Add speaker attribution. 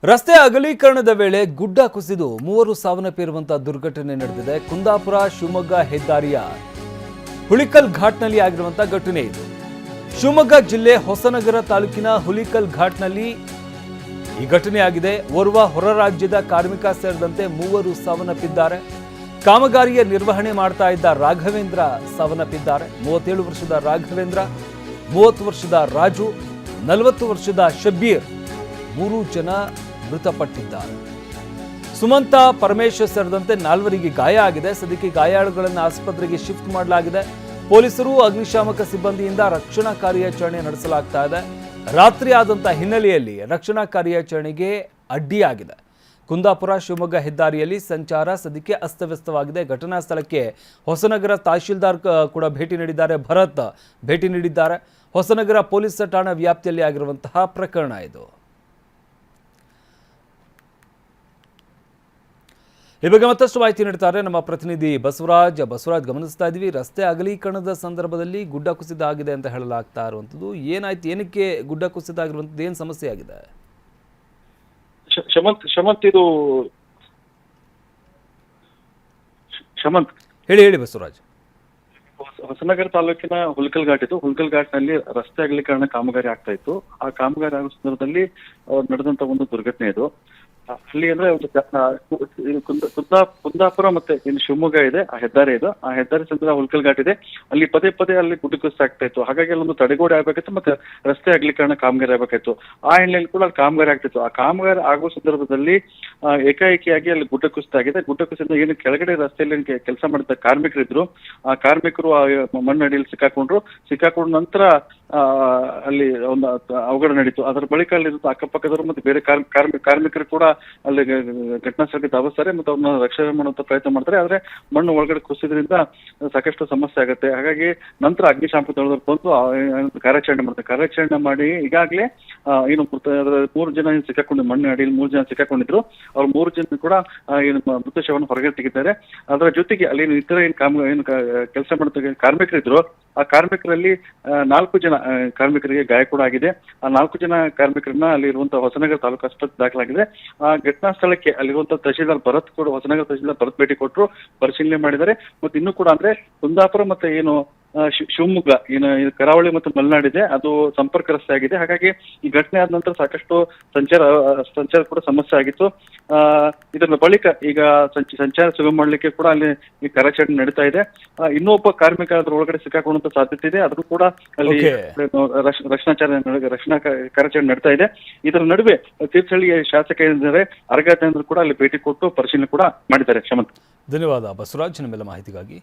Speaker 1: ರಸ್ತೆ ಅಗಲೀಕರಣದ ವೇಳೆ ಗುಡ್ಡ ಕುಸಿದು ಮೂವರು ಸಾವನ್ನಪ್ಪಿರುವಂತಹ ದುರ್ಘಟನೆ ನಡೆದಿದೆ. ಕುಂದಾಪುರ ಶಿವಮೊಗ್ಗ ಹೆದ್ದಾರಿಯ ಹುಲಿಕಲ್ ಘಾಟ್ನಲ್ಲಿ ಆಗಿರುವಂತಹ ಘಟನೆ ಇದು. ಶಿವಮೊಗ್ಗ ಜಿಲ್ಲೆ ಹೊಸನಗರ ತಾಲೂಕಿನ ಹುಲಿಕಲ್ ಘಾಟ್ನಲ್ಲಿ ಈ ಘಟನೆ ಆಗಿದೆ. ಓರ್ವ ಹೊರ ರಾಜ್ಯದ ಕಾರ್ಮಿಕ ಸೇರಿದಂತೆ ಮೂವರು ಸಾವನ್ನಪ್ಪಿದ್ದಾರೆ. ಕಾಮಗಾರಿಯ ನಿರ್ವಹಣೆ ಮಾಡ್ತಾ ಇದ್ದ ರಾಘವೇಂದ್ರ ಸಾವನ್ನಪ್ಪಿದ್ದಾರೆ. 37 ವರ್ಷದ ರಾಘವೇಂದ್ರ, 30 ವರ್ಷದ ರಾಜು, 40 ವರ್ಷದ ಶಬ್ಬೀರ್, 3 ಜನ ಮೃತಪಟ್ಟಿದ್ದಾರೆ. ಸುಮಂತ, ಪರಮೇಶ್ ಸೇರಿದಂತೆ 4ವರಿಗೆ ಗಾಯ ಆಗಿದೆ. ಸದ್ಯಕ್ಕೆ ಗಾಯಾಳುಗಳನ್ನು ಆಸ್ಪತ್ರೆಗೆ ಶಿಫ್ಟ್ ಮಾಡಲಾಗಿದೆ. ಪೊಲೀಸರು, ಅಗ್ನಿಶಾಮಕ ಸಿಬ್ಬಂದಿಯಿಂದ ರಕ್ಷಣಾ ಕಾರ್ಯಾಚರಣೆ ನಡೆಸಲಾಗ್ತಾ ಇದೆ. ರಾತ್ರಿ ಆದಂತಹ ಹಿನ್ನೆಲೆಯಲ್ಲಿ ರಕ್ಷಣಾ ಕಾರ್ಯಾಚರಣೆಗೆ ಅಡ್ಡಿಯಾಗಿದೆ. ಕುಂದಾಪುರ ಶಿವಮೊಗ್ಗ ಹೆದ್ದಾರಿಯಲ್ಲಿ ಸಂಚಾರ ಸದ್ಯಕ್ಕೆ ಅಸ್ತವ್ಯಸ್ತವಾಗಿದೆ. ಘಟನಾ ಸ್ಥಳಕ್ಕೆ ಹೊಸನಗರ ತಹಶೀಲ್ದಾರ್ ಕೂಡ ಭೇಟಿ ನೀಡಿದ್ದಾರೆ. ಭರತ್ ಭೇಟಿ ನೀಡಿದ್ದಾರೆ. ಹೊಸನಗರ ಪೊಲೀಸ್ ಠಾಣಾ ವ್ಯಾಪ್ತಿಯಲ್ಲಿ ಆಗಿರುವಂತಹ ಪ್ರಕರಣ ಇದು. ಈ ಬಗ್ಗೆ ಮತ್ತಷ್ಟು ಮಾಹಿತಿ ನೀಡ್ತಾರೆ ನಮ್ಮ ಪ್ರತಿನಿಧಿ ಬಸವರಾಜ್. ಗಮನಿಸ್ತಾ ಇದ್ವಿ, ರಸ್ತೆ ಅಗಲೀಕರಣದ ಸಂದರ್ಭದಲ್ಲಿ ಗುಡ್ಡ ಕುಸಿತ ಆಗಿದೆ ಅಂತ ಹೇಳಲಾಗ್ತಾ ಇರುವಂಥದ್ದು. ಏನಾಯ್ತು, ಏನಕ್ಕೆ ಗುಡ್ಡ ಕುಸಿತ ಆಗಿರುವಂಥದ್ದು, ಏನು ಸಮಸ್ಯೆ ಆಗಿದೆ? ಹೇಳಿ ಬಸವರಾಜ್.
Speaker 2: ಹೊಸನಗರ ತಾಲೂಕಿನ ಹುಲ್ಕಲ್ ಘಾಟ್ ಇದು. ಹುಲ್ಕಲ್ ಘಾಟ್ನಲ್ಲಿ ರಸ್ತೆ ಅಗಲೀಕರಣ ಕಾಮಗಾರಿ ಆಗ್ತಾ ಇತ್ತು. ಆ ಕಾಮಗಾರಿ ಆಗೋ ಸಂದರ್ಭದಲ್ಲಿ ನಡೆದಂತ ಒಂದು ದುರ್ಘಟನೆ ಇದು. ಅಲ್ಲಿ ಅಂದ್ರೆ ಒಂದು ಕುಂದಾಪುರ ಮತ್ತೆ ಇನ್ನು ಶಿವಮೊಗ್ಗ ಇದೆ, ಆ ಹೆದ್ದಾರಿ ಇದು. ಆ ಹೆದ್ದಾರಿ ಸಂದರ್ಭ ಹುಲ್ಕಲ್ ಘಾಟ್ ಇದೆ. ಅಲ್ಲಿ ಪದೇ ಅಲ್ಲಿ ಗುಡ್ಡ ಕುಸಿತ ಆಗ್ತಾ ಇತ್ತು. ಹಾಗಾಗಿ ಅಲ್ಲೊಂದು ತಡೆಗೋಡೆ ಆಗ್ಬೇಕಿತ್ತು, ಮತ್ತೆ ರಸ್ತೆ ಅಗಲೀಕರಣ ಕಾಮಗಾರಿ ಆಗ್ಬೇಕಾಯ್ತು. ಆ ಹಿನ್ನೆಲೆಯಲ್ಲಿ ಕೂಡ ಅಲ್ಲಿ ಕಾಮಗಾರಿ ಆಗ್ತಿತ್ತು. ಆ ಕಾಮಗಾರಿ ಆಗೋ ಸಂದರ್ಭದಲ್ಲಿ ಏಕಾಏಕಿಯಾಗಿ ಅಲ್ಲಿ ಗುಡ್ಡ ಕುಸಿತ ಆಗಿದೆ. ಗುಡ್ಡ ಕುಸಿತ ಏನು ಕೆಳಗಡೆ ರಸ್ತೆಯಲ್ಲಿ ಕೆಲಸ ಮಾಡಿದ ಕಾರ್ಮಿಕರಿದ್ರು. ಆ ಕಾರ್ಮಿಕರು ಮಣ್ಣು ಅಡಿಯಲ್ಲಿ ಸಿಕ್ಕಾಕೊಂಡ ನಂತರ ಅಲ್ಲಿ ಒಂದು ಅವಘಡ ನಡೀತು. ಅದರ ಬಳಿಕ ಅಲ್ಲಿ ಅಕ್ಕಪಕ್ಕದವರು ಮತ್ತೆ ಬೇರೆ ಕಾರ್ಮಿಕರು ಕೂಡ ಅಲ್ಲಿ ಘಟನಾ ಸ್ಥಳಕ್ಕೆ ಧಾವಿಸ್ತಾರೆ ಮತ್ತು ಅವ್ರನ್ನ ರಕ್ಷಣೆ ಮಾಡುವಂತ ಪ್ರಯತ್ನ ಮಾಡ್ತಾರೆ. ಆದ್ರೆ ಮಣ್ಣು ಒಳಗಡೆ ಕುಸಿದ್ರಿಂದ ಸಾಕಷ್ಟು ಸಮಸ್ಯೆ ಆಗುತ್ತೆ. ಹಾಗಾಗಿ ನಂತರ ಅಗ್ನಿಶಾಮಕ ದಳದವರು ಬಂದು ಕಾರ್ಯಾಚರಣೆ ಮಾಡಿ ಈಗಾಗಲೇ ಏನು 3 ಜನ ಸಿಕ್ಕಾಕೊಂಡಿದ್ರು. ಮಣ್ಣು ಅಡಿಯಲ್ಲಿ 3 ಜನ ಸಿಕ್ಕಾಕೊಂಡಿದ್ರು. ಅವ್ರು 3 ಜನ ಕೂಡ ಏನು ಮೃತಶವವನ್ನು ಹೊರಗೆ ತೆಗಿದ್ದಾರೆ. ಅದರ ಜೊತೆಗೆ ಅಲ್ಲಿ ಇತರ ಏನು ಕೆಲಸ ಮಾಡ್ತಾ ಕಾರ್ಮಿಕರಿದ್ರು. ಆ ಕಾರ್ಮಿಕರಲ್ಲಿ 4 ಜನ ಕಾರ್ಮಿಕರಿಗೆ ಗಾಯ ಕೂಡ ಆಗಿದೆ. ಆ 4 ಜನ ಕಾರ್ಮಿಕರನ್ನ ಅಲ್ಲಿ ಇರುವಂತಹ ಹೊಸನಗರ ತಾಲೂಕು ಆಸ್ಪತ್ರೆ ದಾಖಲಾಗಿದೆ. ಆ ಘಟನಾ ಸ್ಥಳಕ್ಕೆ ಅಲ್ಲಿರುವಂತಹ ತಹಶೀಲ್ದಾರ್ ಭರತ್ ಕೂಡ, ಹೊಸನಗರ ತಹಶೀಲ್ದಾರ್ ಭರತ್ ಭೇಟಿ ಕೊಟ್ಟರು, ಪರಿಶೀಲನೆ ಮಾಡಿದ್ದಾರೆ. ಮತ್ತೆ ಇನ್ನೂ ಕೂಡ ಅಂದ್ರೆ ಕುಂದಾಪುರ ಮತ್ತೆ ಏನು ಶಿವಮೊಗ್ಗ ಏನು ಕರಾವಳಿ ಮತ್ತು ಮಲೆನಾಡಿದೆ, ಅದು ಸಂಪರ್ಕ ರಸ್ತೆ ಆಗಿದೆ. ಹಾಗಾಗಿ ಈ ಘಟನೆ ಆದ ನಂತರ ಸಾಕಷ್ಟು ಸಂಚಾರ ಕೂಡ ಸಮಸ್ಯೆ ಆಗಿತ್ತು. ಇದರ ಬಳಿಕ ಈಗ ಸಂಚಾರ ಸುಗಮ ಮಾಡಲಿಕ್ಕೆ ಕೂಡ ಅಲ್ಲಿ ಈ ಕಾರ್ಯಾಚರಣೆ ನಡೀತಾ ಇದೆ. ಇನ್ನೊಬ್ಬ ಕಾರ್ಮಿಕ ಅದ್ರ ಒಳಗಡೆ ಸಿಕ್ಕಾಕೊಳ್ಳುವಂತ ಸಾಧ್ಯತೆ ಇದೆ. ಅದನ್ನು ಕೂಡ ಅಲ್ಲಿ ರಕ್ಷಣಾ ಕಾರ್ಯಾಚರಣೆ ನಡೀತಾ ಇದೆ. ಇದರ ನಡುವೆ ತೀರ್ಥಹಳ್ಳಿಯ ಶಾಸಕ ಏನಿದ್ದಾರೆ ಅರಗಾತೇಂದ್ರ ಕೂಡ ಅಲ್ಲಿ ಭೇಟಿ ಕೊಟ್ಟು ಪರಿಶೀಲನೆ ಕೂಡ ಮಾಡಿದ್ದಾರೆ. ಕ್ಷಮಂತ್.
Speaker 1: ಧನ್ಯವಾದ ಬಸವರಾಜ್, ನಿಮ್ಮೆಲ್ಲ ಮಾಹಿತಿಗಾಗಿ.